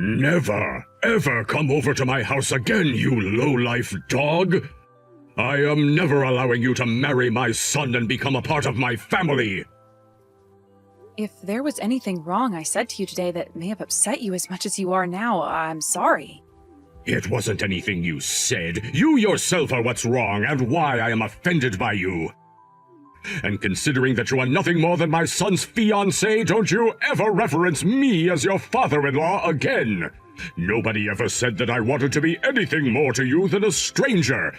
Never, ever come over to my house again, you low-life dog! I am never allowing you to marry my son and become a part of my family! If there was anything wrong I said to you today that may have upset you as much as you are now, I'm sorry. It wasn't anything you said. You yourself are what's wrong and why I am offended by you. And considering that you are nothing more than my son's fiancé, don't you ever reference me as your father-in-law again. Nobody ever said that I wanted to be anything more to you than a stranger.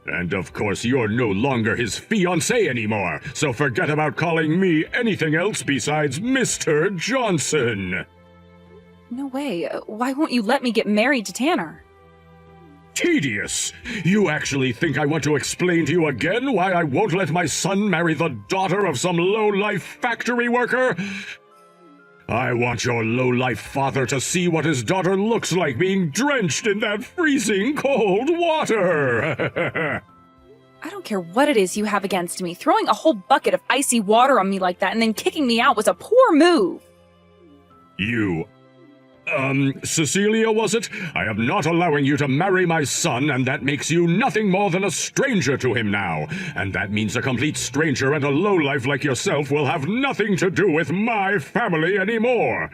And of course, you're no longer his fiancé anymore, so forget about calling me anything else besides Mr. Johnson. No way. Why won't you let me get married to Tanner? Tedious! You actually think I want to explain to you again why I won't let my son marry the daughter of some low-life factory worker? I want your low-life father to see what his daughter looks like being drenched in that freezing cold water! I don't care what it is you have against me. Throwing a whole bucket of icy water on me like that and then kicking me out was a poor move. Cecilia, was it? I am not allowing you to marry my son, and that makes you nothing more than a stranger to him now. And that means a complete stranger and a lowlife like yourself will have nothing to do with my family anymore.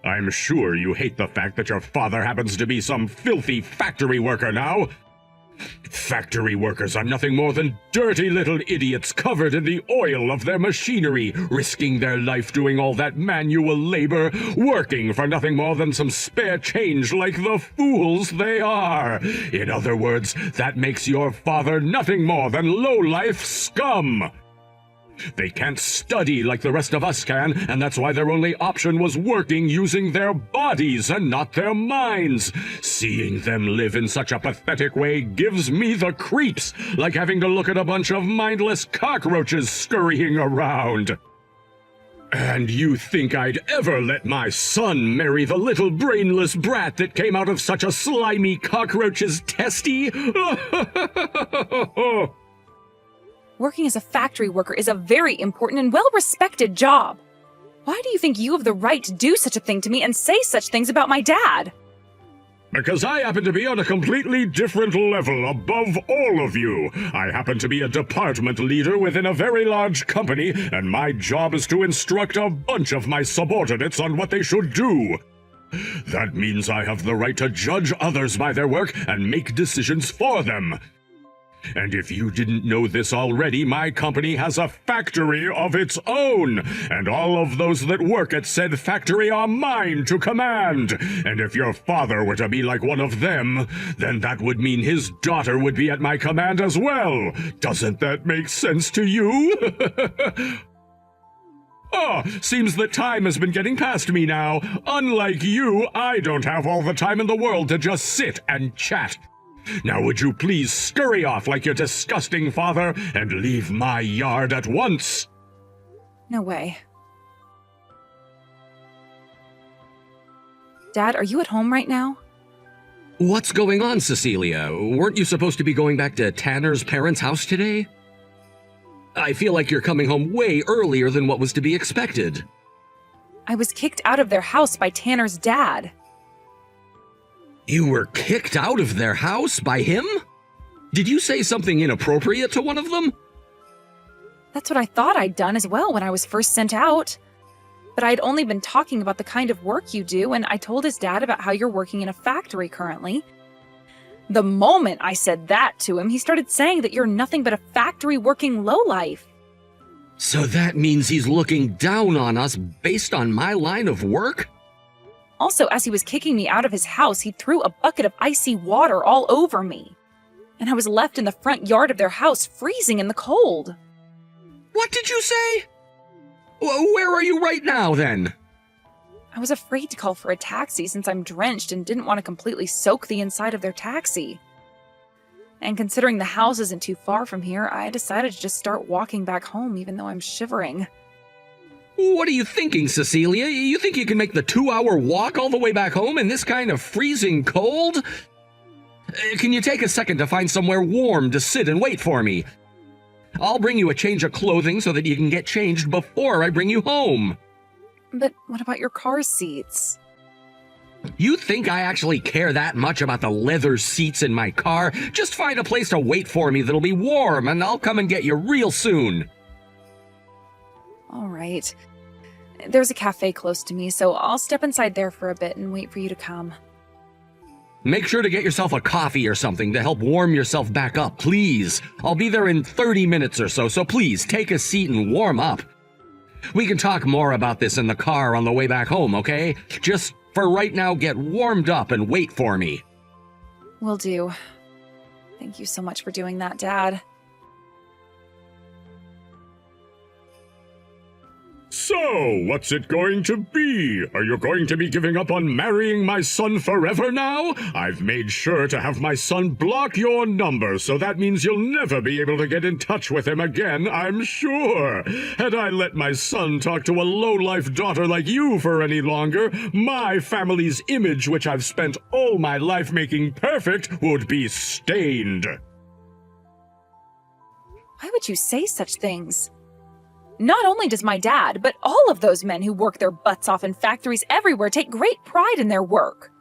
I'm sure you hate the fact that your father happens to be some filthy factory worker now. Factory workers are nothing more than dirty little idiots covered in the oil of their machinery, risking their life doing all that manual labor, working for nothing more than some spare change like the fools they are. In other words, that makes your father nothing more than low-life scum. They can't study like the rest of us can, and that's why their only option was working using their bodies and not their minds. Seeing them live in such a pathetic way gives me the creeps, like having to look at a bunch of mindless cockroaches scurrying around. And you think I'd ever let my son marry the little brainless brat that came out of such a slimy cockroach's testy? Working as a factory worker is a very important and well-respected job. Why do you think you have the right to do such a thing to me and say such things about my dad? Because I happen to be on a completely different level above all of you. I happen to be a department leader within a very large company, and my job is to instruct a bunch of my subordinates on what they should do. That means I have the right to judge others by their work and make decisions for them. And if you didn't know this already, my company has a factory of its own, and all of those that work at said factory are mine to command. And if your father were to be like one of them, then that would mean his daughter would be at my command as well. Doesn't that make sense to you? Seems that time has been getting past me now. Unlike you, I don't have all the time in the world to just sit and chat. Now would you please scurry off like your disgusting father and leave my yard at once? No way. Dad, are you at home right now? What's going on, Cecilia? Weren't you supposed to be going back to Tanner's parents' house today? I feel like you're coming home way earlier than what was to be expected. I was kicked out of their house by Tanner's dad. You were kicked out of their house by him? Did you say something inappropriate to one of them? That's what I thought I'd done as well when I was first sent out. But I'd only been talking about the kind of work you do, and I told his dad about how you're working in a factory currently. The moment I said that to him, he started saying that you're nothing but a factory-working lowlife. So that means he's looking down on us based on my line of work? Also, as he was kicking me out of his house, he threw a bucket of icy water all over me. And I was left in the front yard of their house, freezing in the cold. What did you say? Where are you right now, then? I was afraid to call for a taxi since I'm drenched and didn't want to completely soak the inside of their taxi. And considering the house isn't too far from here, I decided to just start walking back home even though I'm shivering. What are you thinking, Cecilia? You think you can make the 2-hour walk all the way back home in this kind of freezing cold? Can you take a second to find somewhere warm to sit and wait for me? I'll bring you a change of clothing so that you can get changed before I bring you home. But what about your car seats? You think I actually care that much about the leather seats in my car? Just find a place to wait for me that'll be warm, and I'll come and get you real soon. All right. There's a cafe close to me, so I'll step inside there for a bit and wait for you to come. Make sure to get yourself a coffee or something to help warm yourself back up, please. I'll be there in 30 minutes or so, so please take a seat and warm up. We can talk more about this in the car on the way back home, okay? Just for right now, get warmed up and wait for me. Will do. Thank you so much for doing that, Dad. So, what's it going to be? Are you going to be giving up on marrying my son forever now? I've made sure to have my son block your number, so that means you'll never be able to get in touch with him again, I'm sure. Had I let my son talk to a low-life daughter like you for any longer, my family's image, which I've spent all my life making perfect, would be stained. Why would you say such things? Not only does my dad, but all of those men who work their butts off in factories everywhere take great pride in their work.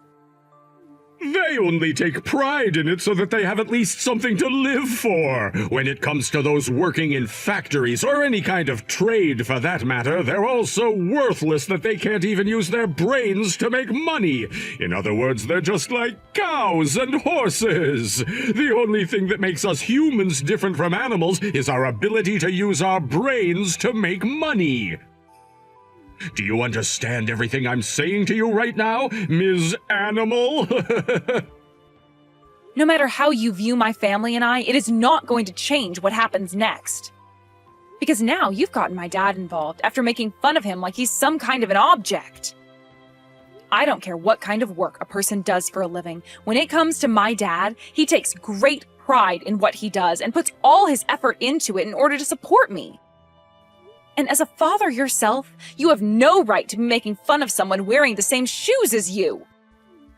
They only take pride in it so that they have at least something to live for. When it comes to those working in factories, or any kind of trade for that matter, they're all so worthless that they can't even use their brains to make money. In other words, they're just like cows and horses. The only thing that makes us humans different from animals is our ability to use our brains to make money. Do you understand everything I'm saying to you right now, Ms. Animal? No matter how you view my family and I, it is not going to change what happens next. Because now you've gotten my dad involved after making fun of him like he's some kind of an object. I don't care what kind of work a person does for a living. When it comes to my dad, he takes great pride in what he does and puts all his effort into it in order to support me. And as a father yourself, you have no right to be making fun of someone wearing the same shoes as you.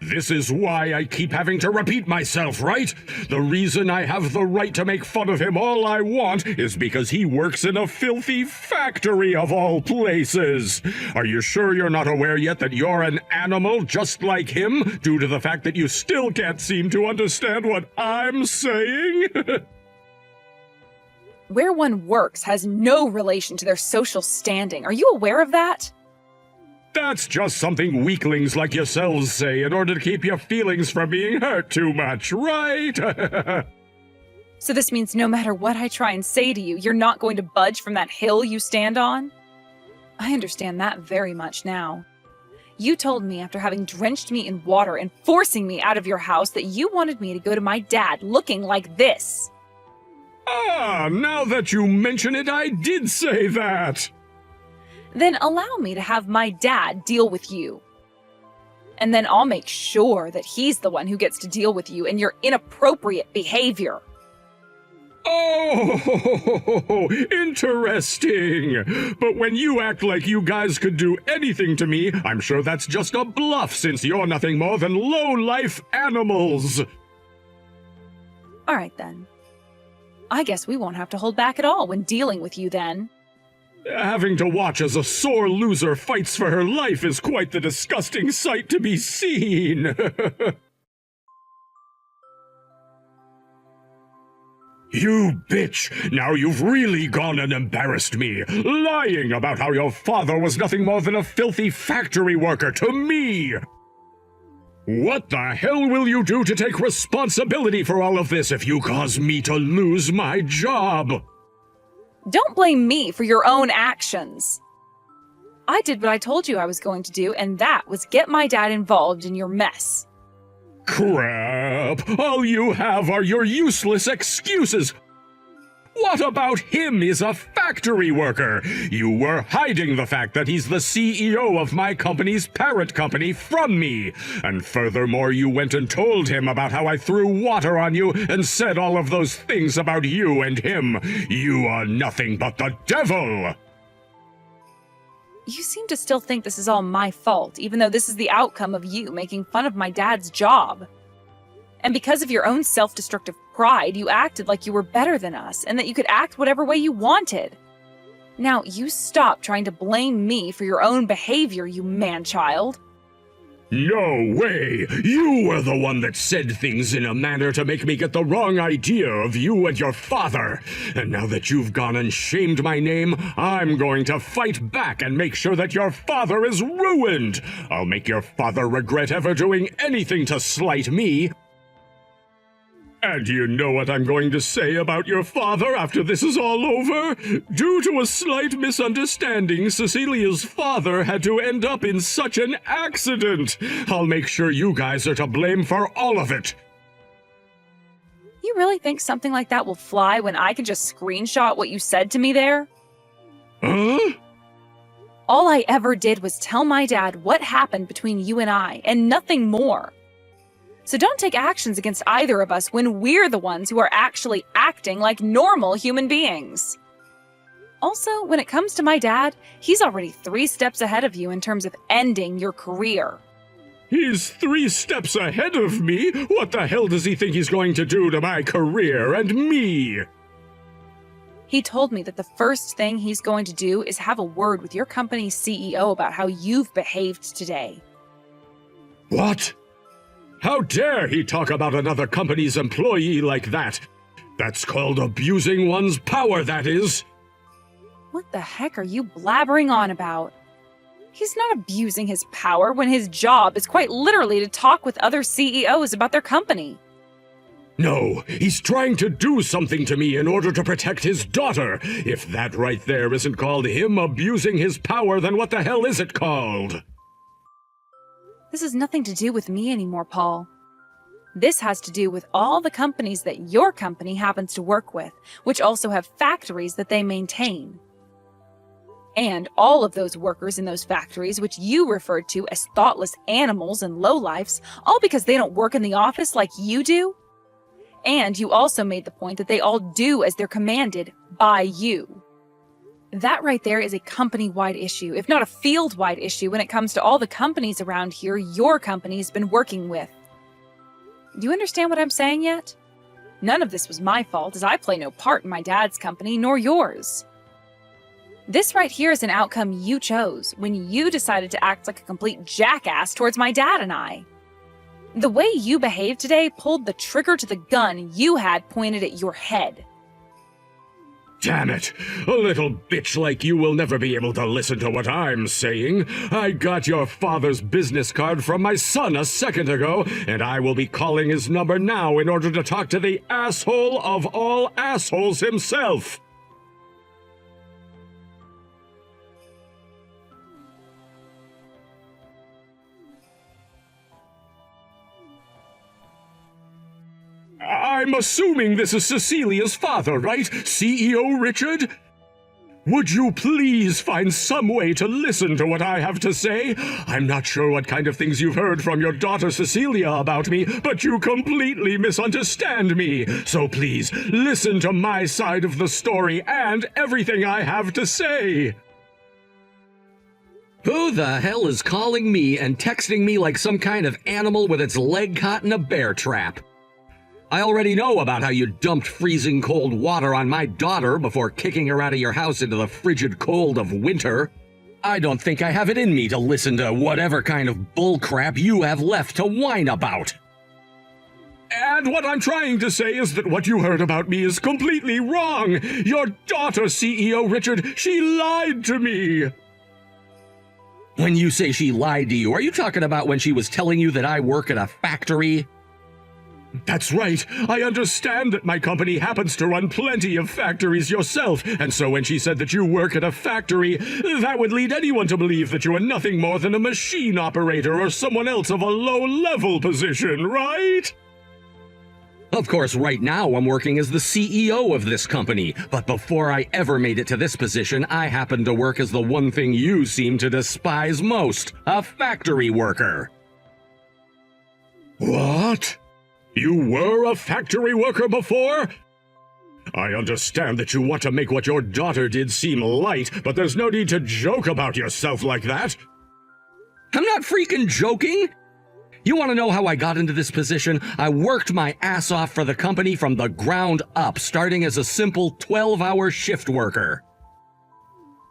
This is why I keep having to repeat myself, right? The reason I have the right to make fun of him all I want is because he works in a filthy factory of all places. Are you sure you're not aware yet that you're an animal just like him, due to the fact that you still can't seem to understand what I'm saying? Where one works has no relation to their social standing. Are you aware of that? That's just something weaklings like yourselves say in order to keep your feelings from being hurt too much, right? So this means no matter what I try and say to you, you're not going to budge from that hill you stand on? I understand that very much now. You told me after having drenched me in water and forcing me out of your house that you wanted me to go to my dad looking like this. Ah, now that you mention it, I did say that. Then allow me to have my dad deal with you. And then I'll make sure that he's the one who gets to deal with you and your inappropriate behavior. Oh, interesting. But when you act like you guys could do anything to me, I'm sure that's just a bluff since you're nothing more than low-life animals. All right, then. I guess we won't have to hold back at all when dealing with you then. Having to watch as a sore loser fights for her life is quite the disgusting sight to be seen. You bitch! Now you've really gone and embarrassed me, lying about how your father was nothing more than a filthy factory worker to me! What the hell will you do to take responsibility for all of this if you cause me to lose my job? Don't blame me for your own actions. I did what I told you I was going to do, and that was get my dad involved in your mess. Crap! All you have are your useless excuses! What about him is a factory worker? You were hiding the fact that he's the CEO of my company's parent company from me. And furthermore, you went and told him about how I threw water on you and said all of those things about you and him. You are nothing but the devil! You seem to still think this is all my fault, even though this is the outcome of you making fun of my dad's job. And because of your own self-destructive pride, you acted like you were better than us and that you could act whatever way you wanted. Now, you stop trying to blame me for your own behavior, you man-child. No way! You were the one that said things in a manner to make me get the wrong idea of you and your father. And now that you've gone and shamed my name, I'm going to fight back and make sure that your father is ruined. I'll make your father regret ever doing anything to slight me. And you know what I'm going to say about your father after this is all over? Due to a slight misunderstanding, Cecilia's father had to end up in such an accident. I'll make sure you guys are to blame for all of it. You really think something like that will fly when I can just screenshot what you said to me there? Huh? All I ever did was tell my dad what happened between you and I, and nothing more. So don't take actions against either of us when we're the ones who are actually acting like normal human beings. Also, when it comes to my dad, he's already 3 steps ahead of you in terms of ending your career. He's 3 steps ahead of me? What the hell does he think he's going to do to my career and me? He told me that the first thing he's going to do is have a word with your company's CEO about how you've behaved today. What? How dare he talk about another company's employee like that? That's called abusing one's power, that is. What the heck are you blabbering on about? He's not abusing his power when his job is quite literally to talk with other CEOs about their company. No, he's trying to do something to me in order to protect his daughter. If that right there isn't called him abusing his power, then what the hell is it called? This has nothing to do with me anymore, Paul. This has to do with all the companies that your company happens to work with, which also have factories that they maintain. And all of those workers in those factories, which you referred to as thoughtless animals and lowlifes, all because they don't work in the office like you do. And you also made the point that they all do as they're commanded by you. That right there is a company-wide issue, if not a field-wide issue, when it comes to all the companies around here your company's been working with. Do you understand what I'm saying yet? None of this was my fault, as I play no part in my dad's company, nor yours. This right here is an outcome you chose when you decided to act like a complete jackass towards my dad and I. The way you behaved today pulled the trigger to the gun you had pointed at your head. Damn it! A little bitch like you will never be able to listen to what I'm saying. I got your father's business card from my son a second ago, and I will be calling his number now in order to talk to the asshole of all assholes himself. I'm assuming this is Cecilia's father, right? CEO Richard? Would you please find some way to listen to what I have to say? I'm not sure what kind of things you've heard from your daughter Cecilia about me, but you completely misunderstand me. So please, listen to my side of the story and everything I have to say. Who the hell is calling me and texting me like some kind of animal with its leg caught in a bear trap? I already know about how you dumped freezing cold water on my daughter before kicking her out of your house into the frigid cold of winter. I don't think I have it in me to listen to whatever kind of bullcrap you have left to whine about. And what I'm trying to say is that what you heard about me is completely wrong. Your daughter, CEO Richard, she lied to me. When you say she lied to you, are you talking about when she was telling you that I work at a factory? That's right. I understand that my company happens to run plenty of factories yourself, and so when she said that you work at a factory, that would lead anyone to believe that you are nothing more than a machine operator or someone else of a low-level position, right? Of course, right now I'm working as the CEO of this company, but before I ever made it to this position, I happened to work as the one thing you seem to despise most, a factory worker. What? You were a factory worker before? I understand that you want to make what your daughter did seem light, but there's no need to joke about yourself like that. I'm not freaking joking! You want to know how I got into this position? I worked my ass off for the company from the ground up, starting as a simple 12-hour shift worker.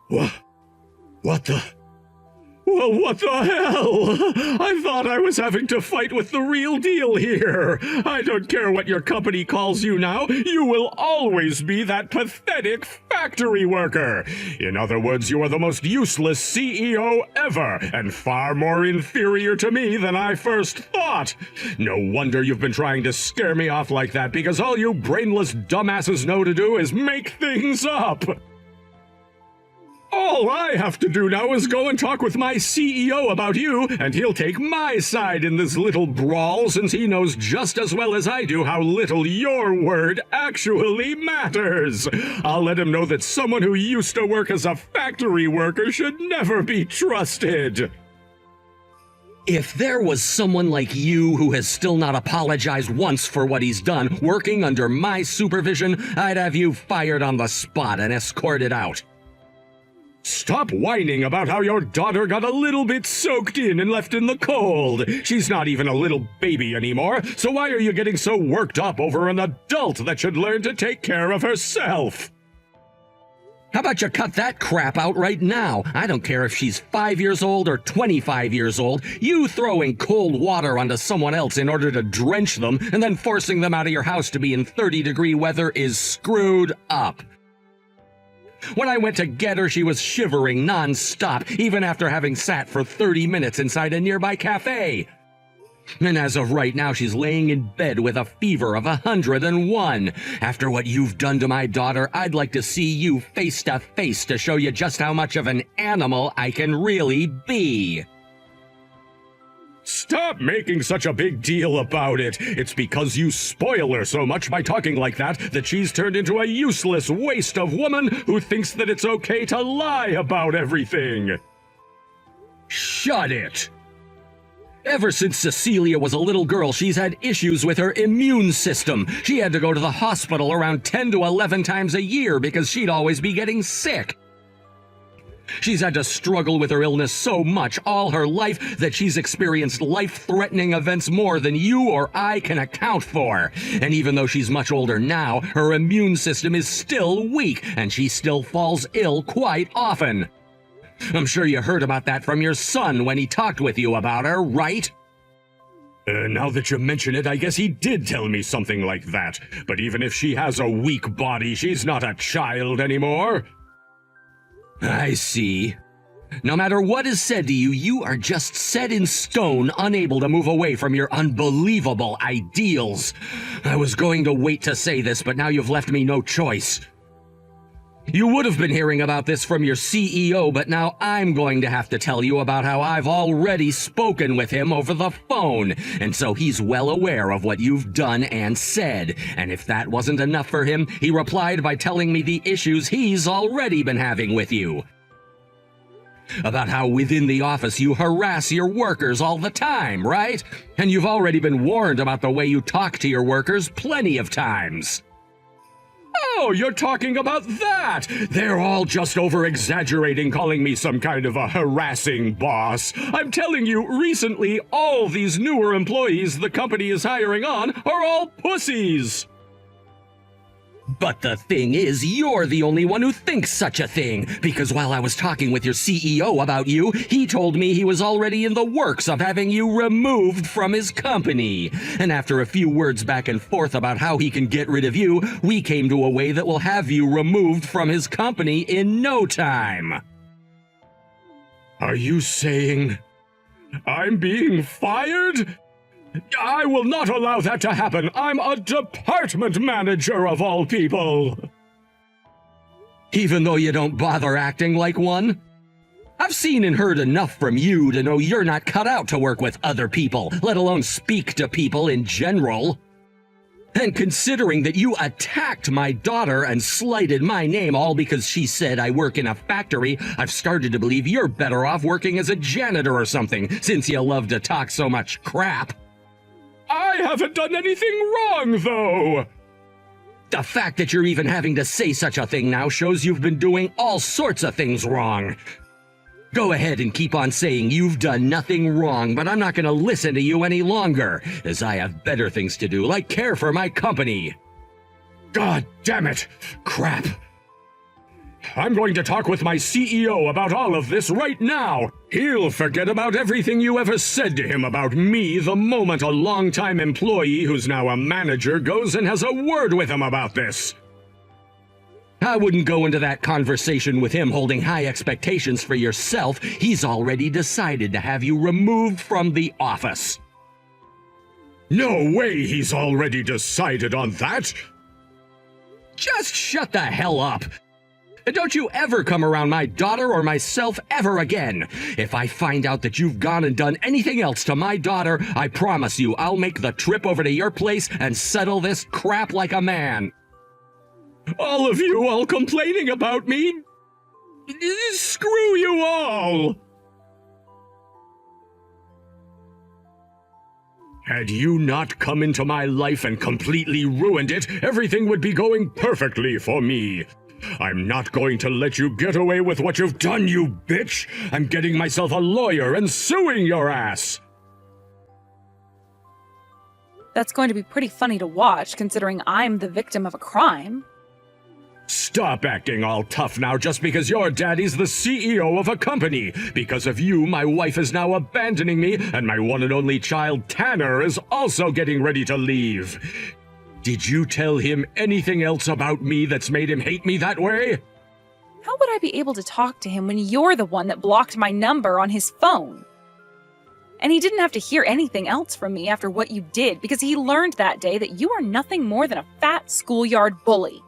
What the? Well, what the hell? I thought I was having to fight with the real deal here. I don't care what your company calls you now. You will always be that pathetic factory worker. In other words, you are the most useless CEO ever, and far more inferior to me than I first thought. No wonder you've been trying to scare me off like that, because all you brainless dumbasses know to do is make things up. All I have to do now is go and talk with my CEO about you, and he'll take my side in this little brawl, since he knows just as well as I do how little your word actually matters. I'll let him know that someone who used to work as a factory worker should never be trusted. If there was someone like you who has still not apologized once for what he's done, working under my supervision, I'd have you fired on the spot and escorted out. Stop whining about how your daughter got a little bit soaked in and left in the cold. She's not even a little baby anymore, so why are you getting so worked up over an adult that should learn to take care of herself? How about you cut that crap out right now? I don't care if she's 5 years old or 25 years old. You throwing cold water onto someone else in order to drench them and then forcing them out of your house to be in 30-degree weather is screwed up. When I went to get her, she was shivering non-stop, even after having sat for 30 minutes inside a nearby cafe. And as of right now, she's laying in bed with a fever of 101. After what you've done to my daughter, I'd like to see you face to face to show you just how much of an animal I can really be. Stop making such a big deal about it. It's because you spoil her so much by talking like that she's turned into a useless waste of woman who thinks that it's okay to lie about everything. Shut it! Ever since Cecilia was a little girl, she's had issues with her immune system. She had to go to the hospital around 10 to 11 times a year because she'd always be getting sick. She's had to struggle with her illness so much all her life that she's experienced life-threatening events more than you or I can account for. And even though she's much older now, her immune system is still weak, and she still falls ill quite often. I'm sure you heard about that from your son when he talked with you about her, right? Now that you mention it, I guess he did tell me something like that. But even if she has a weak body, she's not a child anymore. I see. No matter what is said to you, you are just set in stone, unable to move away from your unbelievable ideals. I was going to wait to say this, but now you've left me no choice. You would have been hearing about this from your CEO, but now I'm going to have to tell you about how I've already spoken with him over the phone, and so he's well aware of what you've done and said. And if that wasn't enough for him, he replied by telling me the issues he's already been having with you. About how within the office you harass your workers all the time, right? And you've already been warned about the way you talk to your workers plenty of times. Oh, you're talking about that! They're all just over-exaggerating, calling me some kind of a harassing boss. I'm telling you, recently, all these newer employees the company is hiring on are all pussies! But the thing is, you're the only one who thinks such a thing, because while I was talking with your CEO about you, he told me he was already in the works of having you removed from his company. And after a few words back and forth about how he can get rid of you, we came to a way that will have you removed from his company in no time. Are you saying I'm being fired? I will not allow that to happen. I'm a department manager of all people. Even though you don't bother acting like one? I've seen and heard enough from you to know you're not cut out to work with other people, let alone speak to people in general. And considering that you attacked my daughter and slighted my name all because she said I work in a factory, I've started to believe you're better off working as a janitor or something, since you love to talk so much crap. I haven't done anything wrong, though! The fact that you're even having to say such a thing now shows you've been doing all sorts of things wrong. Go ahead and keep on saying you've done nothing wrong, but I'm not going to listen to you any longer, as I have better things to do, like care for my company. God damn it! Crap! I'm going to talk with my CEO about all of this right now. He'll forget about everything you ever said to him about me the moment a longtime employee who's now a manager goes and has a word with him about this. I wouldn't go into that conversation with him holding high expectations for yourself. He's already decided to have you removed from the office. No way he's already decided on that. Just shut the hell up. And don't you ever come around my daughter or myself ever again. If I find out that you've gone and done anything else to my daughter, I promise you I'll make the trip over to your place and settle this crap like a man. All of you all complaining about me? Screw you all! Had you not come into my life and completely ruined it, everything would be going perfectly for me. I'm not going to let you get away with what you've done, you bitch! I'm getting myself a lawyer and suing your ass! That's going to be pretty funny to watch, considering I'm the victim of a crime. Stop acting all tough now just because your daddy's the CEO of a company. Because of you, my wife is now abandoning me, and my one and only child, Tanner, is also getting ready to leave. Did you tell him anything else about me that's made him hate me that way? How would I be able to talk to him when you're the one that blocked my number on his phone? And he didn't have to hear anything else from me after what you did, because he learned that day that you are nothing more than a fat schoolyard bully.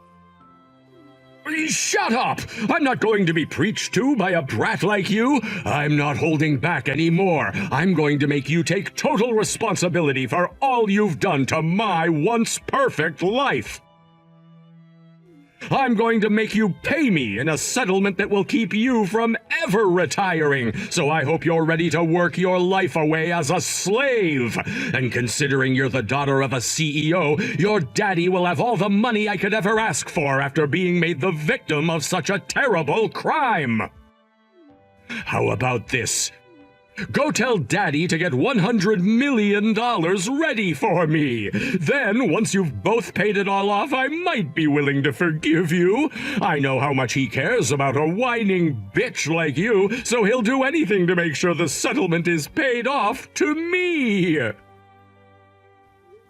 Shut up! I'm not going to be preached to by a brat like you. I'm not holding back anymore. I'm going to make you take total responsibility for all you've done to my once perfect life. I'm going to make you pay me in a settlement that will keep you from ever retiring, so I hope you're ready to work your life away as a slave. And considering you're the daughter of a CEO, your daddy will have all the money I could ever ask for after being made the victim of such a terrible crime. How about this? Go tell Daddy to get $100 million ready for me. Then, once you've both paid it all off, I might be willing to forgive you. I know how much he cares about a whining bitch like you, so he'll do anything to make sure the settlement is paid off to me.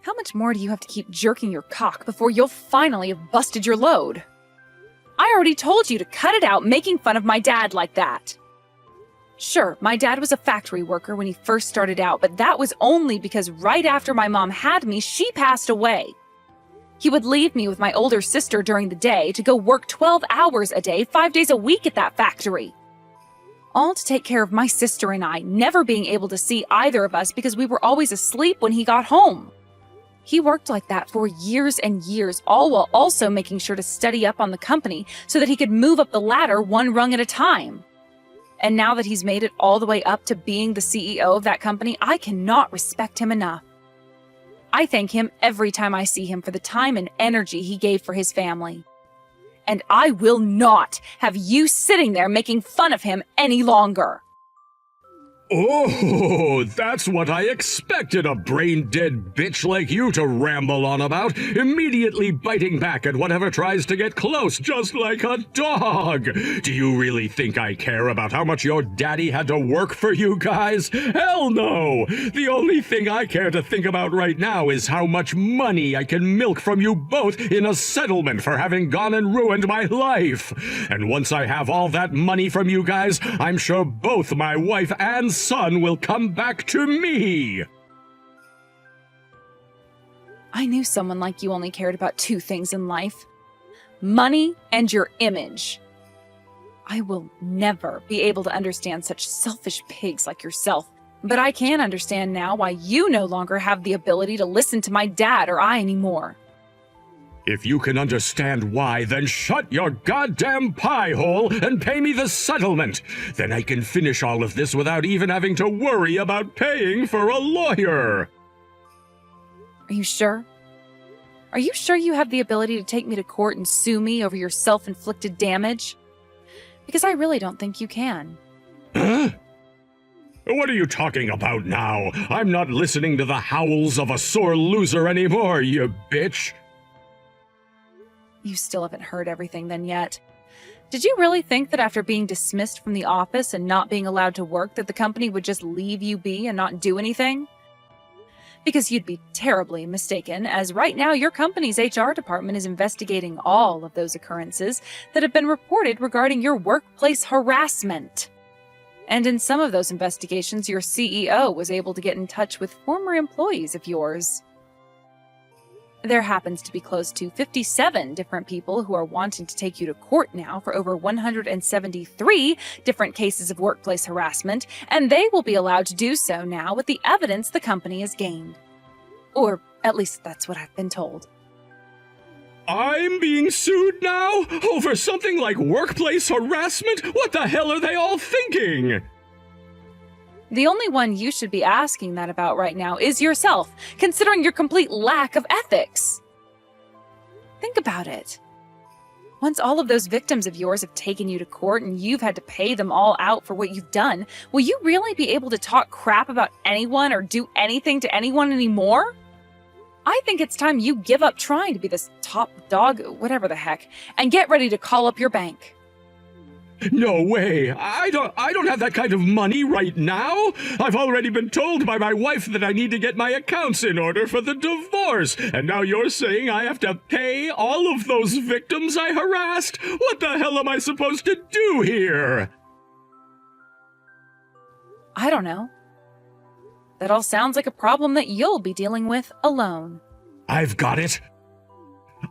How much more do you have to keep jerking your cock before you'll finally have busted your load? I already told you to cut it out making fun of my dad like that. Sure, my dad was a factory worker when he first started out, but that was only because right after my mom had me, she passed away. He would leave me with my older sister during the day to go work 12 hours a day, 5 days a week at that factory. All to take care of my sister and I, never being able to see either of us because we were always asleep when he got home. He worked like that for years and years, all while also making sure to study up on the company so that he could move up the ladder one rung at a time. And now that he's made it all the way up to being the CEO of that company, I cannot respect him enough. I thank him every time I see him for the time and energy he gave for his family. And I will not have you sitting there making fun of him any longer. Oh, that's what I expected a brain-dead bitch like you to ramble on about, immediately biting back at whatever tries to get close, just like a dog. Do you really think I care about how much your daddy had to work for you guys? Hell no! The only thing I care to think about right now is how much money I can milk from you both in a settlement for having gone and ruined my life. And once I have all that money from you guys, I'm sure both my wife and son will come back to me. I knew someone like you only cared about two things in life: money and your image. I will never be able to understand such selfish pigs like yourself, but I can understand now why you no longer have the ability to listen to my dad or I anymore. If you can understand why, then shut your goddamn pie hole and pay me the settlement. Then I can finish all of this without even having to worry about paying for a lawyer. Are you sure? Are you sure you have the ability to take me to court and sue me over your self-inflicted damage? Because I really don't think you can. Huh? What are you talking about now? I'm not listening to the howls of a sore loser anymore, you bitch. You still haven't heard everything then yet. Did you really think that after being dismissed from the office and not being allowed to work that the company would just leave you be and not do anything? Because you'd be terribly mistaken, as right now your company's HR department is investigating all of those occurrences that have been reported regarding your workplace harassment. And in some of those investigations, your CEO was able to get in touch with former employees of yours. There happens to be close to 57 different people who are wanting to take you to court now for over 173 different cases of workplace harassment, and they will be allowed to do so now with the evidence the company has gained. Or at least that's what I've been told. I'm being sued now? Over something like workplace harassment? What the hell are they all thinking? The only one you should be asking that about right now is yourself, considering your complete lack of ethics. Think about it. Once all of those victims of yours have taken you to court and you've had to pay them all out for what you've done, will you really be able to talk crap about anyone or do anything to anyone anymore? I think it's time you give up trying to be this top dog, whatever the heck, and get ready to call up your bank. No way. I don't have that kind of money right now. I've already been told by my wife that I need to get my accounts in order for the divorce. And now you're saying I have to pay all of those victims I harassed? What the hell am I supposed to do here? I don't know. That all sounds like a problem that you'll be dealing with alone. I've got it.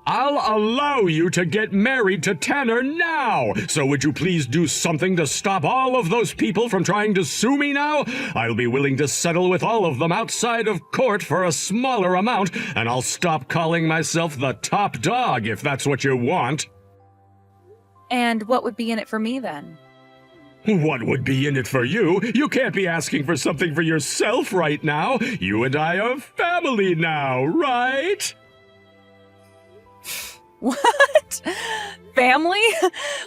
I'll allow you to get married to Tanner now. So would you please do something to stop all of those people from trying to sue me now? I'll be willing to settle with all of them outside of court for a smaller amount, and I'll stop calling myself the top dog if that's what you want. And what would be in it for me then? What would be in it for you? You can't be asking for something for yourself right now. You and I are family now, right? What? Family?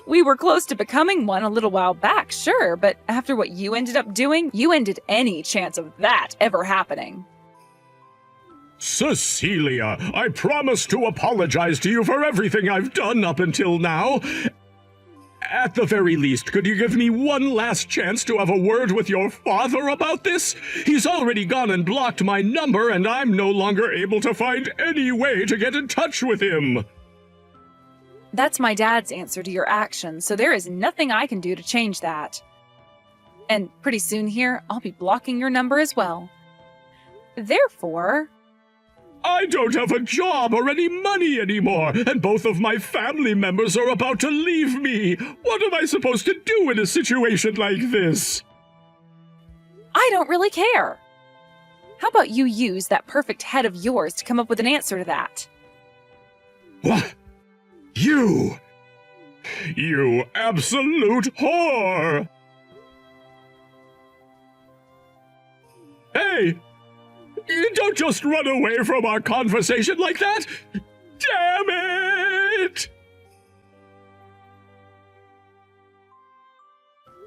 We were close to becoming one a little while back, sure, but after what you ended up doing, you ended any chance of that ever happening. Cecilia, I promise to apologize to you for everything I've done up until now. At the very least, could you give me one last chance to have a word with your father about this? He's already gone and blocked my number, and I'm no longer able to find any way to get in touch with him. That's my dad's answer to your actions, so there is nothing I can do to change that. And pretty soon here, I'll be blocking your number as well. Therefore... I don't have a job or any money anymore, and both of my family members are about to leave me. What am I supposed to do in a situation like this? I don't really care. How about you use that perfect head of yours to come up with an answer to that? What? You absolute whore! Hey! Don't just run away from our conversation like that! Damn it!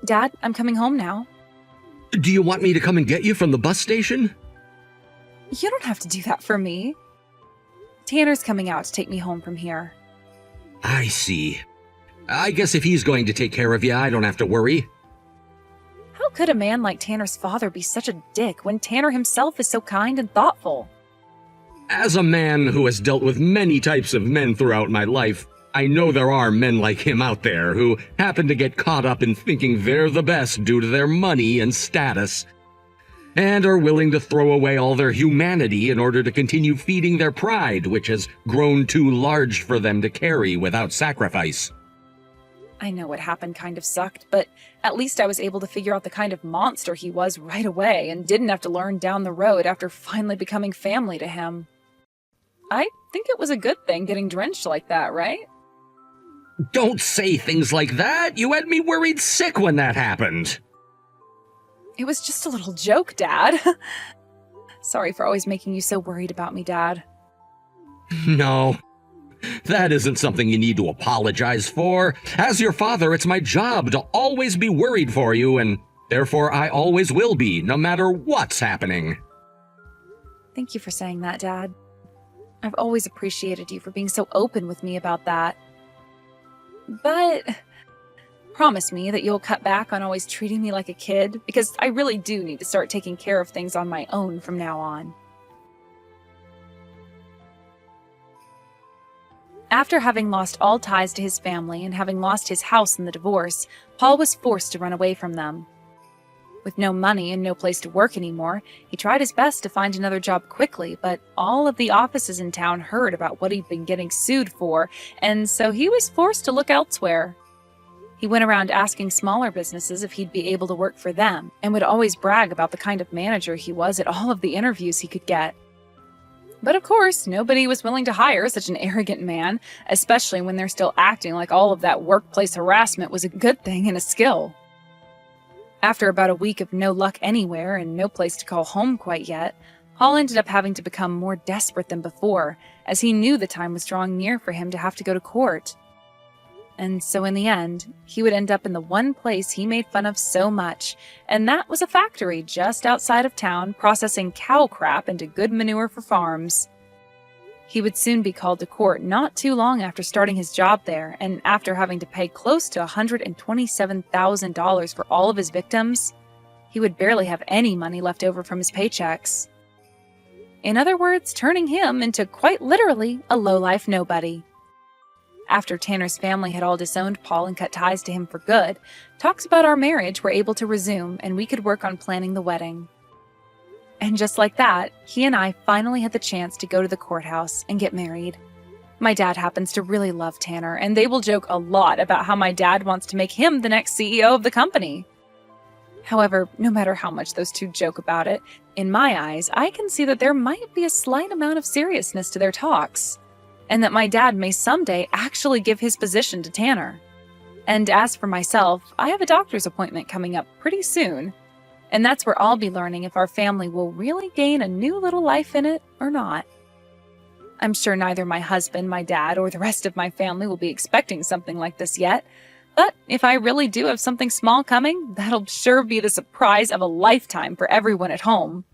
Dad, I'm coming home now. Do you want me to come and get you from the bus station? You don't have to do that for me. Tanner's coming out to take me home from here. I see. I guess if he's going to take care of you, I don't have to worry. How could a man like Tanner's father be such a dick when Tanner himself is so kind and thoughtful? As a man who has dealt with many types of men throughout my life, I know there are men like him out there who happen to get caught up in thinking they're the best due to their money and status, and are willing to throw away all their humanity in order to continue feeding their pride, which has grown too large for them to carry without sacrifice. I know what happened kind of sucked, but at least I was able to figure out the kind of monster he was right away and didn't have to learn down the road after finally becoming family to him. I think it was a good thing getting drenched like that, right? Don't say things like that! You had me worried sick when that happened! It was just a little joke, Dad. Sorry for always making you so worried about me, Dad. No. That isn't something you need to apologize for. As your father, it's my job to always be worried for you, and therefore I always will be, no matter what's happening. Thank you for saying that, Dad. I've always appreciated you for being so open with me about that. But Promise me that you'll cut back on always treating me like a kid, because I really do need to start taking care of things on my own from now on. After having lost all ties to his family and having lost his house in the divorce, Paul was forced to run away from them. With no money and no place to work anymore, he tried his best to find another job quickly, but all of the offices in town heard about what he'd been getting sued for, and so he was forced to look elsewhere. He went around asking smaller businesses if he'd be able to work for them, and would always brag about the kind of manager he was at all of the interviews he could get. But of course, nobody was willing to hire such an arrogant man, especially when they're still acting like all of that workplace harassment was a good thing and a skill. After about a week of no luck anywhere and no place to call home quite yet, Paul ended up having to become more desperate than before, as he knew the time was drawing near for him to have to go to court. And so in the end, he would end up in the one place he made fun of so much, and that was a factory just outside of town processing cow crap into good manure for farms. He would soon be called to court not too long after starting his job there, and after having to pay close to $127,000 for all of his victims, he would barely have any money left over from his paychecks. In other words, turning him into quite literally a lowlife nobody. After Tanner's family had all disowned Paul and cut ties to him for good, talks about our marriage were able to resume and we could work on planning the wedding. And just like that, he and I finally had the chance to go to the courthouse and get married. My dad happens to really love Tanner, and they will joke a lot about how my dad wants to make him the next CEO of the company. However, no matter how much those two joke about it, in my eyes, I can see that there might be a slight amount of seriousness to their talks, and that my dad may someday actually give his position to Tanner. And as for myself, I have a doctor's appointment coming up pretty soon, and that's where I'll be learning if our family will really gain a new little life in it or not. I'm sure neither my husband, my dad, or the rest of my family will be expecting something like this yet, but if I really do have something small coming, that'll sure be the surprise of a lifetime for everyone at home.